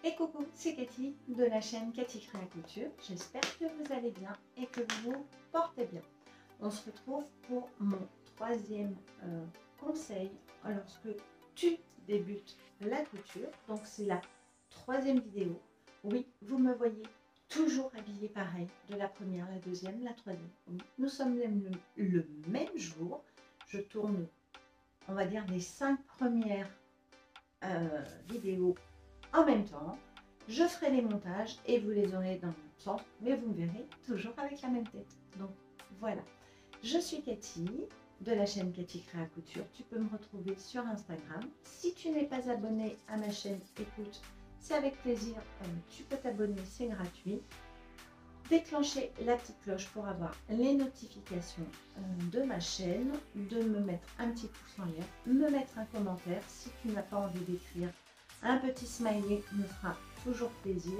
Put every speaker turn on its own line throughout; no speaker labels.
Et coucou, c'est Cathy de la chaîne Cathy Crée la Couture. J'espère que vous allez bien et que vous vous portez bien. On se retrouve pour mon troisième conseil lorsque tu débutes la couture. Donc c'est la troisième vidéo. Oui, vous me voyez toujours habillée pareil, de la première, la deuxième, la troisième. Oui, nous sommes le même jour. Je tourne, on va dire, les 5 premières vidéos en même temps. Je ferai les montages et vous les aurez dans le même sens, mais vous me verrez toujours avec la même tête. Donc voilà, je suis Cathy de la chaîne Cathy Crée la Couture. Tu peux me retrouver sur Instagram. Si tu n'es pas abonné à ma chaîne, écoute, c'est avec plaisir, tu peux t'abonner, c'est gratuit. Déclencher la petite cloche pour avoir les notifications de ma chaîne, de me mettre un petit pouce en l'air, me mettre un commentaire. Si tu n'as pas envie d'écrire, un petit smiley me fera toujours plaisir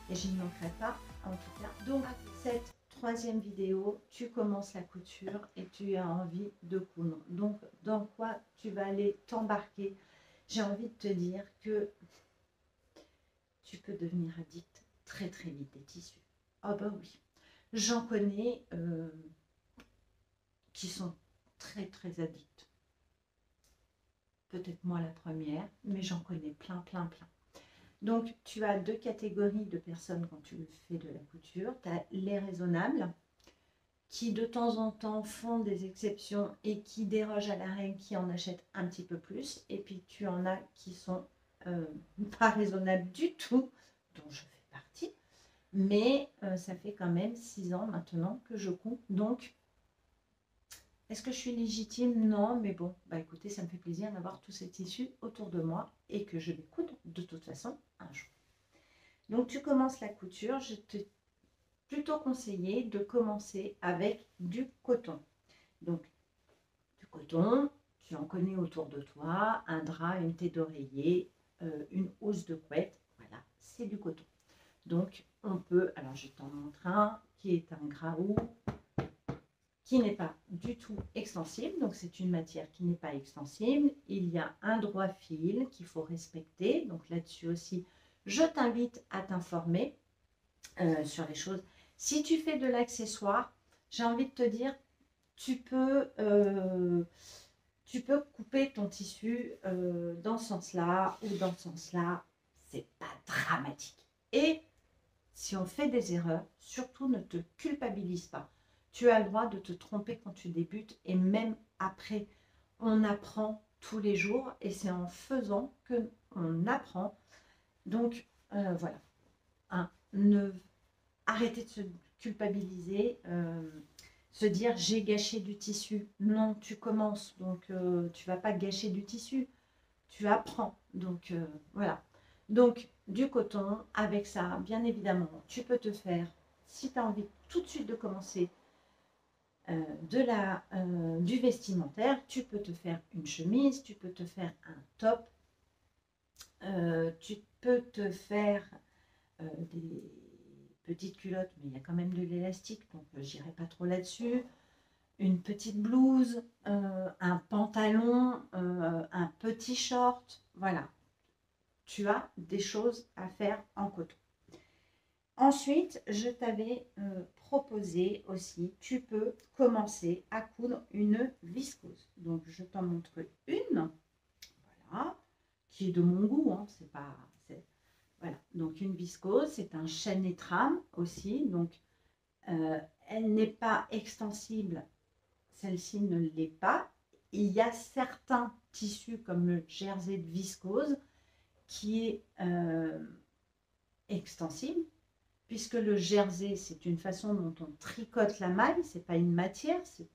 et je n'y manquerai pas en tout cas. Donc cette troisième vidéo, tu commences la couture et tu as envie de coudre. Donc dans quoi tu vas aller t'embarquer? J'ai envie de te dire que tu peux devenir addict très vite des tissus. Ah bah oui, j'en connais qui sont très addicts. Peut-être moi la première, mais j'en connais plein. Donc tu as deux catégories de personnes quand tu fais de la couture. Tu as les raisonnables, qui de temps en temps font des exceptions et qui dérogent à la règle, qui en achètent un petit peu plus. Et puis tu en as qui sont pas raisonnables du tout, dont je fais partie. Mais ça fait quand même 6 ans maintenant que je couds. Donc, est-ce que je suis légitime? Non, mais bon, bah écoutez, ça me fait plaisir d'avoir tous ces tissus autour de moi et que je vais coudre de toute façon un jour. Donc, tu commences la couture. Je t'ai plutôt conseillé de commencer avec du coton. Donc, du coton, tu en connais autour de toi, un drap, une tête d'oreiller, une housse de couette. Voilà, c'est du coton. Donc, on peut, alors je t'en montre un qui est un graout, qui n'est pas du tout extensible. Donc, c'est une matière qui n'est pas extensible. Il y a un droit fil qu'il faut respecter. Donc, là-dessus aussi, je t'invite à t'informer sur les choses. Si tu fais de l'accessoire, j'ai envie de te dire, tu peux couper ton tissu dans ce sens-là ou dans ce sens-là. C'est pas dramatique. Et si on fait des erreurs, surtout ne te culpabilise pas. Tu as le droit de te tromper quand tu débutes et même après, on apprend tous les jours et c'est en faisant qu'on apprend. Donc voilà, arrêtez de se culpabiliser, se dire j'ai gâché du tissu. Non, tu commences, donc tu vas pas gâcher du tissu, tu apprends. Donc voilà. Donc, du coton, avec ça, bien évidemment, tu peux te faire, si tu as envie tout de suite de commencer du vestimentaire, tu peux te faire une chemise, tu peux te faire un top, tu peux te faire des petites culottes, mais il y a quand même de l'élastique, donc j'irai pas trop là-dessus. Une petite blouse, un pantalon, un petit short, voilà. Tu as des choses à faire en coton. Ensuite, je t'avais proposé aussi, tu peux commencer à coudre une viscose. Donc, je t'en montre une, voilà, qui est de mon goût, hein, c'est pas... Voilà, donc une viscose, c'est un chêne et trame aussi. Donc, elle n'est pas extensible, celle-ci ne l'est pas. Il y a certains tissus comme le jersey de viscose qui est extensible, puisque le jersey, c'est une façon dont on tricote la maille, c'est pas une matière, c'est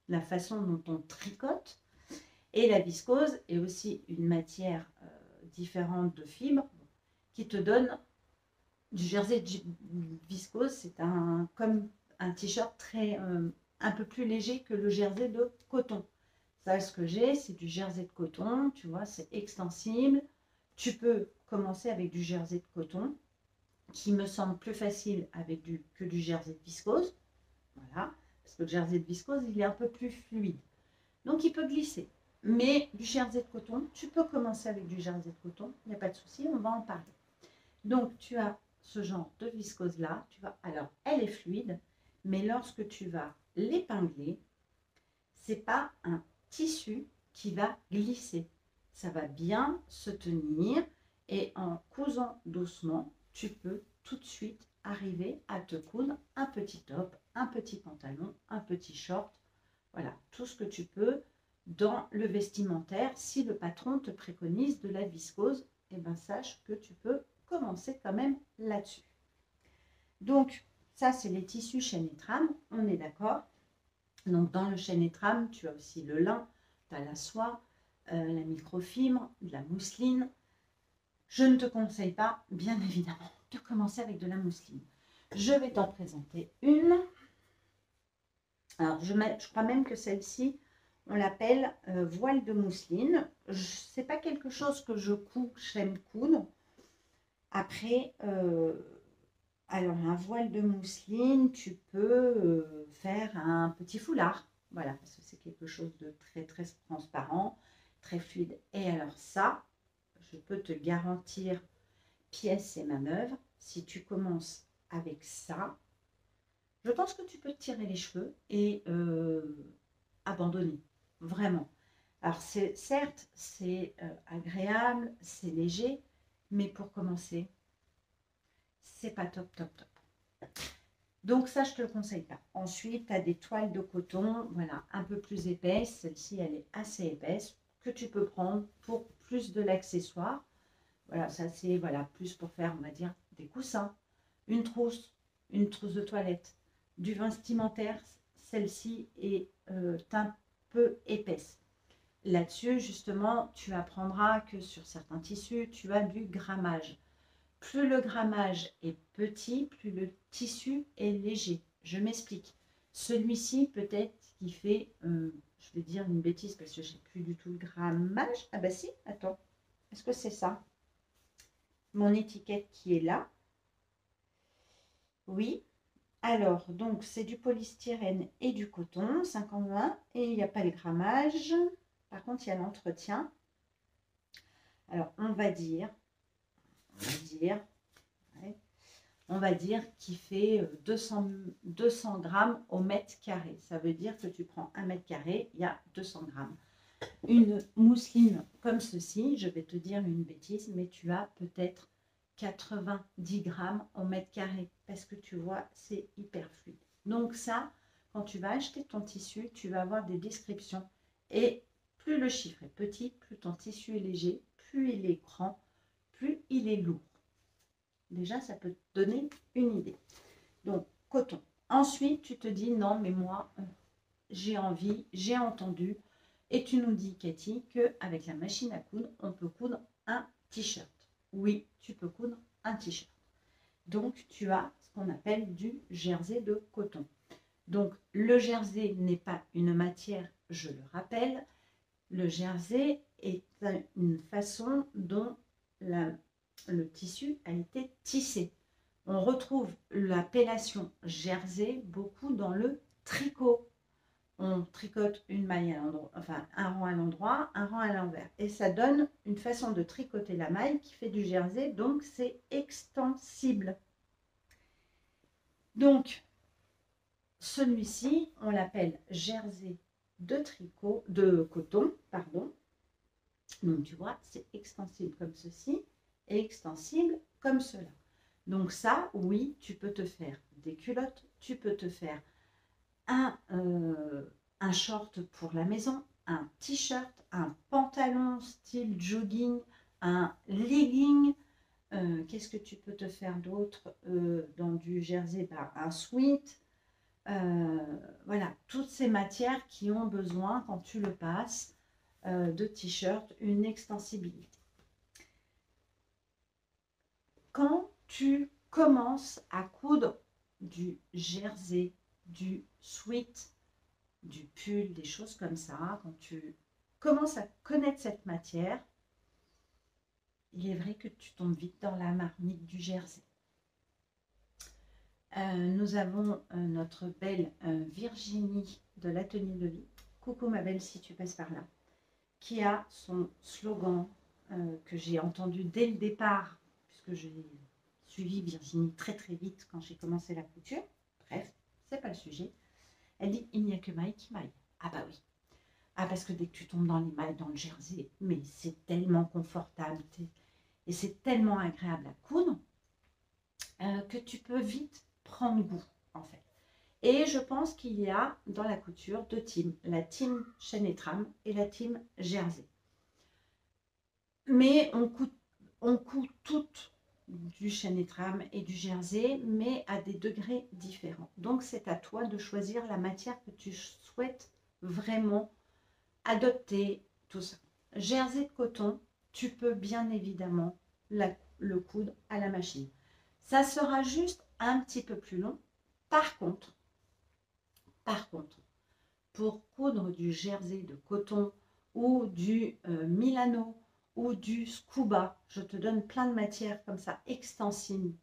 la façon dont on tricote. Et la viscose est aussi une matière différente de fibres qui te donne du jersey de viscose. C'est comme un t-shirt très un peu plus léger que le jersey de coton. Ça, ce que j'ai, c'est du jersey de coton, tu vois, c'est extensible. Tu peux commencer avec du jersey de coton, qui me semble plus facile avec que du jersey de viscose. Voilà, parce que le jersey de viscose, il est un peu plus fluide. Donc, il peut glisser. Mais du jersey de coton, tu peux commencer avec du jersey de coton, il n'y a pas de souci, on va en parler. Donc, tu as ce genre de viscose-là. Alors, elle est fluide, mais lorsque tu vas l'épingler, ce n'est pas un tissu qui va glisser. Ça va bien se tenir et en cousant doucement, tu peux tout de suite arriver à te coudre un petit top, un petit pantalon, un petit short. Voilà, tout ce que tu peux dans le vestimentaire. Si le patron te préconise de la viscose, eh ben, sache que tu peux commencer quand même là-dessus. Donc, ça, c'est les tissus chaîne et trame, on est d'accord. Donc, dans le chaîne et trame, tu as aussi le lin, tu as la soie, la microfibre, de la mousseline. Je ne te conseille pas, bien évidemment, de commencer avec de la mousseline. Je vais t'en présenter une. Alors, je crois même que celle-ci, on l'appelle voile de mousseline. Ce n'est pas quelque chose que j'aime coudre. Après, alors un voile de mousseline, tu peux faire un petit foulard. Voilà, parce que c'est quelque chose de très, très transparent, très fluide. Et alors ça, je peux te garantir, pièce et manœuvre, si tu commences avec ça, je pense que tu peux te tirer les cheveux et abandonner, vraiment. Alors, certes, c'est agréable, c'est léger, mais pour commencer, c'est pas top, top, top. Donc ça, je ne te le conseille pas. Ensuite, tu as des toiles de coton, voilà, un peu plus épaisses. Celle-ci, elle est assez épaisse, que tu peux prendre pour plus de l'accessoire. Voilà, ça c'est voilà, plus pour faire, on va dire, des coussins, une trousse de toilette, du vestimentaire. Celle-ci est un peu épaisse. Là-dessus, justement, tu apprendras que sur certains tissus, tu as du grammage. Plus le grammage est petit, plus le tissu est léger. Je m'explique. Celui-ci, peut-être qu'il fait, je vais dire une bêtise parce que je n'ai plus du tout le grammage. Ah bah si, attends. Est-ce que c'est ça? Mon étiquette qui est là. Oui. Alors, donc, c'est du polystyrène et du coton, 50-20, et il n'y a pas le grammage. Par contre, il y a l'entretien. Alors, on va dire qu'il fait 200 grammes au mètre carré. Ça veut dire que tu prends 1 mètre carré, il y a 200 grammes. Une mousseline comme ceci, je vais te dire une bêtise, mais tu as peut-être 90 grammes au mètre carré, parce que tu vois, c'est hyper fluide. Donc ça, quand tu vas acheter ton tissu, tu vas avoir des descriptions. Et plus le chiffre est petit, plus ton tissu est léger, plus il est grand, plus il est lourd. Déjà, ça peut te donner une idée. Donc, coton. Ensuite, tu te dis, non, mais moi, j'ai envie, j'ai entendu. Et tu nous dis, Cathy, qu'avec la machine à coudre, on peut coudre un t-shirt. Oui, tu peux coudre un t-shirt. Donc, tu as ce qu'on appelle du jersey de coton. Donc, le jersey n'est pas une matière, je le rappelle. Le jersey est une façon dont le tissu a été tissé. On retrouve l'appellation jersey beaucoup dans le tricot. On tricote une maille à l'endroit, enfin un rang à l'endroit, un rang à l'envers. Et ça donne une façon de tricoter la maille qui fait du jersey, donc c'est extensible. Donc, celui-ci, on l'appelle jersey de coton, pardon. Donc, tu vois, c'est extensible comme ceci et extensible comme cela. Donc ça, oui, tu peux te faire des culottes, tu peux te faire un short pour la maison, un t-shirt, un pantalon style jogging, un legging. Qu'est-ce que tu peux te faire d'autre dans du jersey? Un sweat. Voilà, toutes ces matières qui ont besoin, quand tu le passes, de t-shirt, une extensibilité. Quand tu commences à coudre du jersey, du sweat, du pull, des choses comme ça, quand tu commences à connaître cette matière, il est vrai que tu tombes vite dans la marmite du jersey. Nous avons notre belle Virginie de l'Atelier de Vie. Coucou ma belle si tu passes par là. Qui a son slogan que j'ai entendu dès le départ, puisque suivi Virginie très très vite quand j'ai commencé la couture. Bref, c'est pas le sujet. Elle dit, il n'y a que maille qui maille. Ah bah oui. Ah, parce que dès que tu tombes dans les mailles, dans le jersey, mais c'est tellement confortable et c'est tellement agréable à coudre que tu peux vite prendre goût, en fait. Et je pense qu'il y a dans la couture deux teams, la team chaîne et trame et la team jersey. Mais on coud toutes du chaîne et trame et du jersey, mais à des degrés différents. Donc c'est à toi de choisir la matière que tu souhaites vraiment adopter, tout ça. Jersey de coton, tu peux bien évidemment le coudre à la machine. Ça sera juste un petit peu plus long. Par contre, pour coudre du jersey de coton ou du Milano ou du scuba, je te donne plein de matières comme ça, extensibles,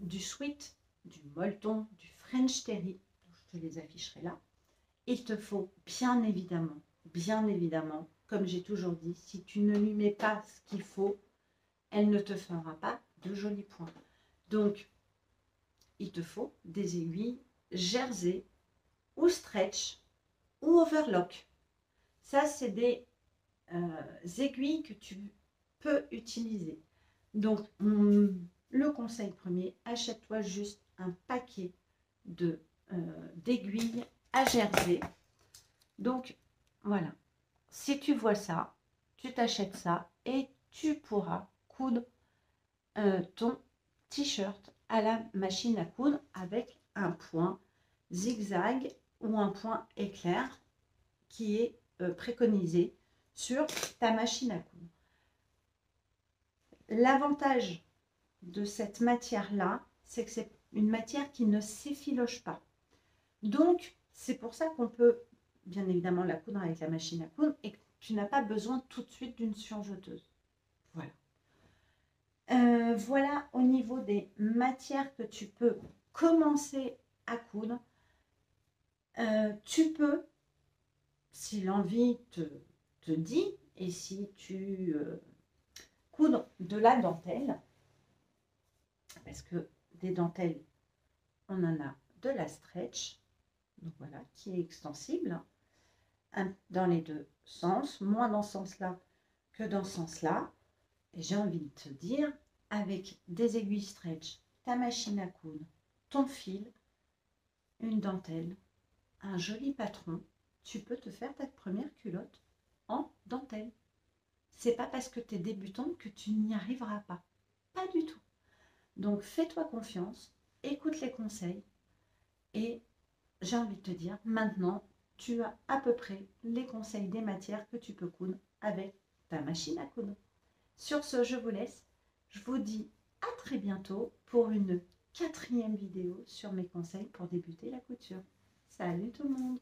du sweat, du molleton, du French terry, je te les afficherai là. Il te faut bien évidemment, comme j'ai toujours dit, si tu ne lui mets pas ce qu'il faut, elle ne te fera pas de jolis points. Donc, il te faut des aiguilles jersey ou stretch ou overlock. Ça, c'est des aiguilles que tu peux utiliser. Donc, le conseil premier, achète-toi juste un paquet d'aiguilles à jersey. Donc, voilà. Si tu vois ça, tu t'achètes ça et tu pourras coudre ton t-shirt à la machine à coudre avec un point zigzag ou un point éclair qui est préconisé sur ta machine à coudre. L'avantage de cette matière-là, c'est que c'est une matière qui ne s'effiloche pas. Donc, c'est pour ça qu'on peut bien évidemment la coudre avec la machine à coudre et que tu n'as pas besoin tout de suite d'une surjeteuse. Voilà. Voilà au niveau des matières que tu peux commencer à coudre. Tu peux, si l'envie te dit, et si tu coudres de la dentelle, parce que des dentelles, on en a de la stretch, donc voilà, qui est extensible, dans les deux sens, moins dans ce sens-là que dans ce sens-là. Et j'ai envie de te dire, avec des aiguilles stretch, ta machine à coudre, ton fil, une dentelle, un joli patron, tu peux te faire ta première culotte en dentelle. C'est pas parce que tu es débutante que tu n'y arriveras pas. Pas du tout. Donc fais-toi confiance, écoute les conseils et j'ai envie de te dire, maintenant, tu as à peu près les conseils des matières que tu peux coudre avec ta machine à coudre. Sur ce, je vous laisse. Je vous dis à très bientôt pour une 4e vidéo sur mes conseils pour débuter la couture. Salut tout le monde!